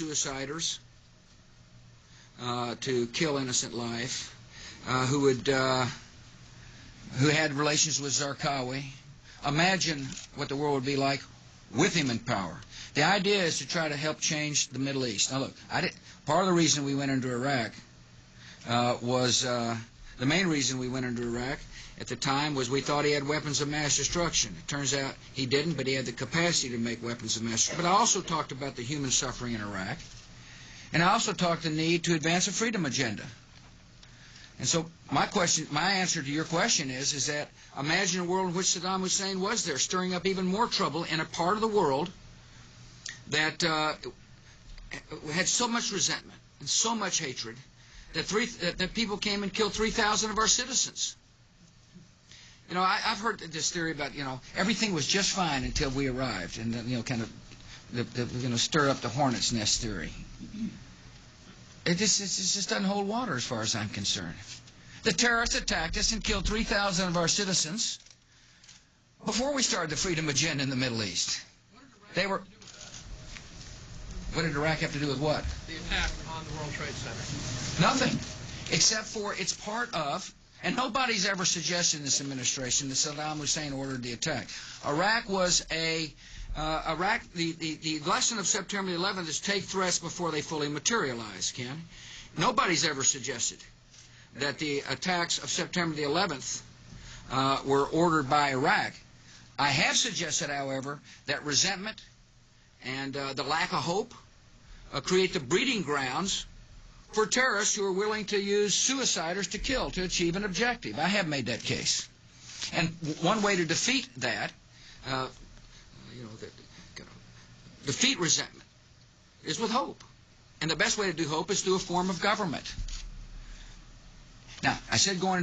suiciders to kill innocent life, who had relations with Zarqawi. Imagine what the world would be like with him in power. The idea is to try to help change the Middle East. Now look, part of the reason we went into Iraq was the main reason we went into Iraq at the time was we thought he had weapons of mass destruction. It turns out he didn't, but he had the capacity to make weapons of mass destruction. But I also talked about the human suffering in Iraq, and I also talked the need to advance a freedom agenda. And so my answer to your question is that imagine a world in which Saddam Hussein was there, stirring up even more trouble in a part of the world that had so much resentment and so much hatred that people came and killed 3,000 of our citizens. You know, I've heard this theory about, everything was just fine until we arrived, and kind of the stir up the hornet's nest theory. It just doesn't hold water as far as I'm concerned. The terrorists attacked us and killed 3,000 of our citizens before we started the freedom agenda in the Middle East. What did Iraq have to do with what? The attack on the World Trade Center. Nothing, except for it's part of, and nobody's ever suggested in this administration that Saddam Hussein ordered the attack. Iraq was the lesson of September 11th is take threats before they fully materialize, Ken. Nobody's ever suggested that the attacks of September the 11th were ordered by Iraq. I have suggested, however, that resentment and the lack of hope create the breeding grounds for terrorists who are willing to use suiciders to kill to achieve an objective. I have made that case. And one way to defeat that, defeat resentment, is with hope. And the best way to do hope is through a form of government. Now, I said going